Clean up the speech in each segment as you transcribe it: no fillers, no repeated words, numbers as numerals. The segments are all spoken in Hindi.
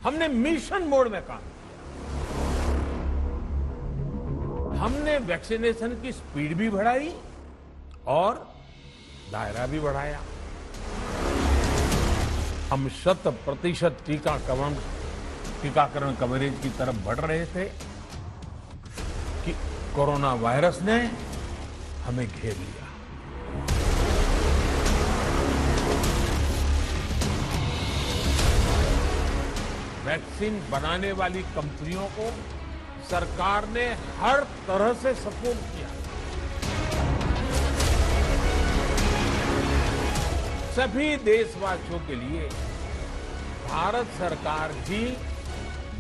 हमने मिशन मोड में काम किया। हमने वैक्सीनेशन की स्पीड भी बढ़ाई और दायरा भी बढ़ाया। हम 100% टीकाकरण कवरेज की तरफ बढ़ रहे थे कि कोरोना वायरस ने हमें घेर लिया। वैक्सीन बनाने वाली कंपनियों को सरकार ने हर तरह से सपोर्ट किया। सभी देशवासियों के लिए भारत सरकार भी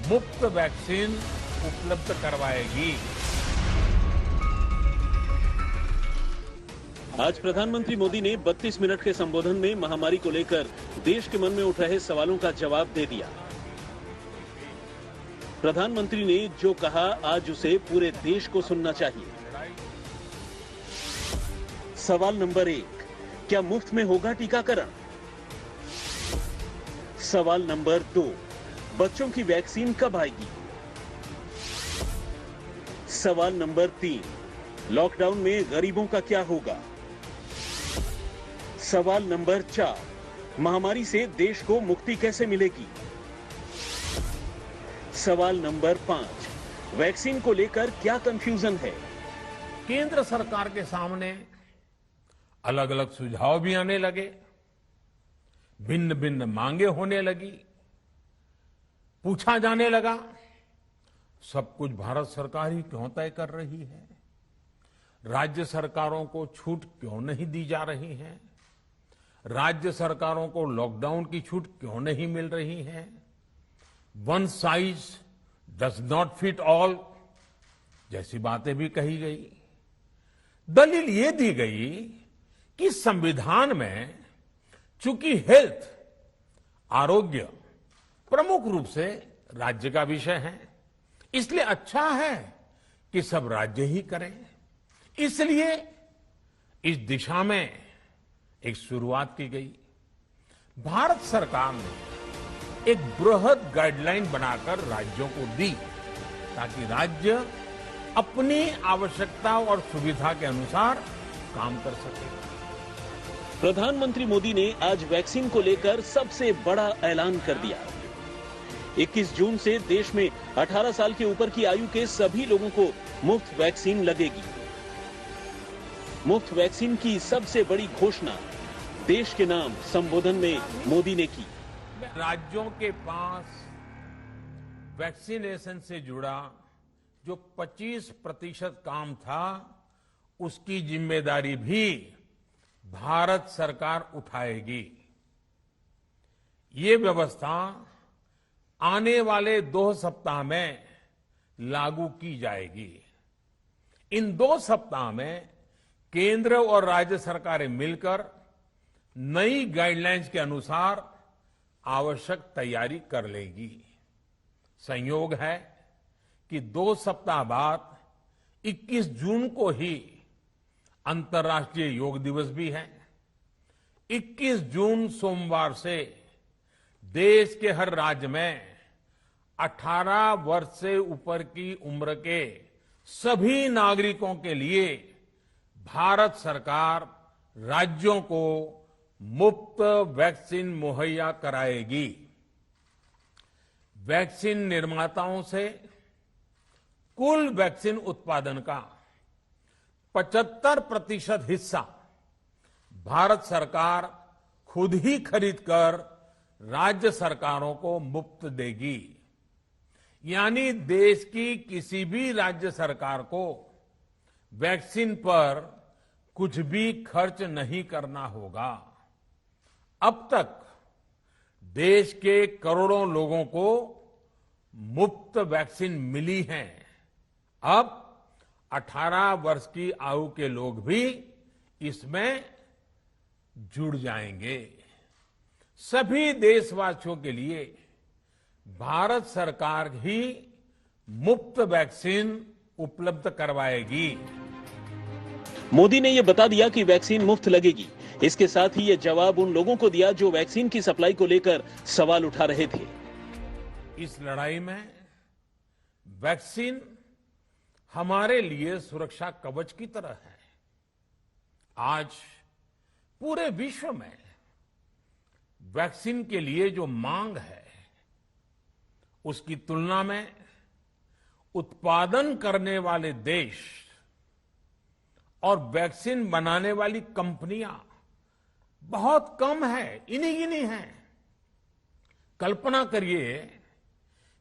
मुफ्त वैक्सीन उपलब्ध करवाएगी। आज प्रधानमंत्री मोदी ने 32 मिनट के संबोधन में महामारी को लेकर देश के मन में उठ रहे सवालों का जवाब दे दिया। प्रधानमंत्री ने जो कहा, आज उसे पूरे देश को सुनना चाहिए। सवाल नंबर 1, क्या मुफ्त में होगा टीकाकरण? सवाल नंबर 2, बच्चों की वैक्सीन कब आएगी? सवाल नंबर 3, लॉकडाउन में गरीबों का क्या होगा? सवाल नंबर 4, महामारी से देश को मुक्ति कैसे मिलेगी? सवाल नंबर 5, वैक्सीन को लेकर क्या कंफ्यूजन है? केंद्र सरकार के सामने अलग अलग सुझाव भी आने लगे, भिन्न भिन्न मांगे होने लगी, पूछा जाने लगा, सब कुछ भारत सरकार ही क्यों तय कर रही है? राज्य सरकारों को छूट क्यों नहीं दी जा रही है? राज्य सरकारों को लॉकडाउन की छूट क्यों नहीं मिल रही है? One size does not fit all जैसी बातें भी कही गई। दलील ये दी गई कि संविधान में चूंकि हेल्थ, आरोग्य प्रमुख रूप से राज्य का विषय है, इसलिए अच्छा है कि सब राज्य ही करें। इसलिए इस दिशा में एक शुरुआत की गई। भारत सरकार ने एक बृहद गाइडलाइन बनाकर राज्यों को दी ताकि राज्य अपनी आवश्यकता और सुविधा के अनुसार काम कर सके। प्रधानमंत्री मोदी ने आज वैक्सीन को लेकर सबसे बड़ा ऐलान कर दिया। 21 जून से देश में 18 साल के ऊपर की आयु के सभी लोगों को मुफ्त वैक्सीन लगेगी। मुफ्त वैक्सीन की सबसे बड़ी घोषणा देश के नाम संबोधन में मोदी ने की। राज्यों के पास वैक्सीनेशन से जुड़ा जो 25% काम था, उसकी जिम्मेदारी भी भारत सरकार उठाएगी। ये व्यवस्था आने वाले 2 सप्ताह में लागू की जाएगी। इन 2 सप्ताह में केंद्र और राज्य सरकारें मिलकर नई गाइडलाइंस के अनुसार आवश्यक तैयारी कर लेगी। संयोग है कि 2 सप्ताह बाद 21 जून को ही अंतर्राष्ट्रीय योग दिवस भी है। 21 जून सोमवार से देश के हर राज्य में 18 वर्ष से ऊपर की उम्र के सभी नागरिकों के लिए भारत सरकार राज्यों को मुफ्त वैक्सीन मुहैया कराएगी। वैक्सीन निर्माताओं से कुल वैक्सीन उत्पादन का 75% हिस्सा भारत सरकार खुद ही खरीदकर राज्य सरकारों को मुफ्त देगी। यानी देश की किसी भी राज्य सरकार को वैक्सीन पर कुछ भी खर्च नहीं करना होगा। अब तक देश के करोड़ों लोगों को मुफ्त वैक्सीन मिली है। अब 18 वर्ष की आयु के लोग भी इसमें जुड़ जाएंगे। सभी देशवासियों के लिए भारत सरकार ही मुफ्त वैक्सीन उपलब्ध करवाएगी। मोदी ने यह बता दिया कि वैक्सीन मुफ्त लगेगी। इसके साथ ही ये जवाब उन लोगों को दिया जो वैक्सीन की सप्लाई को लेकर सवाल उठा रहे थे। इस लड़ाई में वैक्सीन हमारे लिए सुरक्षा कवच की तरह है। आज पूरे विश्व में वैक्सीन के लिए जो मांग है, उसकी तुलना में उत्पादन करने वाले देश और वैक्सीन बनाने वाली कंपनियां बहुत कम है, इन्हीं गिनी हैं। कल्पना करिए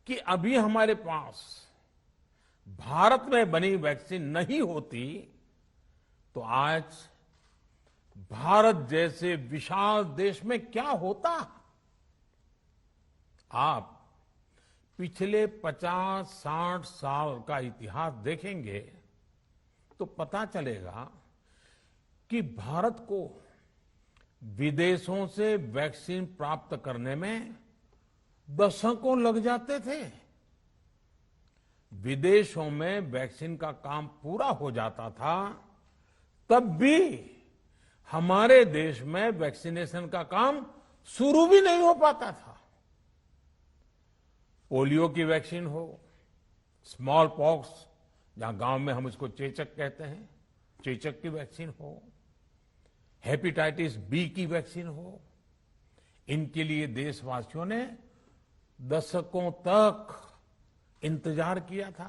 कि अभी हमारे पास भारत में बनी वैक्सीन नहीं होती तो आज भारत जैसे विशाल देश में क्या होता। आप पिछले 50-60 साल का इतिहास देखेंगे तो पता चलेगा कि भारत को विदेशों से वैक्सीन प्राप्त करने में दशकों लग जाते थे। विदेशों में वैक्सीन का काम पूरा हो जाता था, तब भी हमारे देश में वैक्सीनेशन का काम शुरू भी नहीं हो पाता था। पोलियो की वैक्सीन हो, स्मॉल पॉक्स, जहां गांव में हम इसको चेचक कहते हैं, चेचक की वैक्सीन हो, हेपेटाइटिस बी की वैक्सीन हो, इनके लिए देशवासियों ने दशकों तक इंतजार किया था।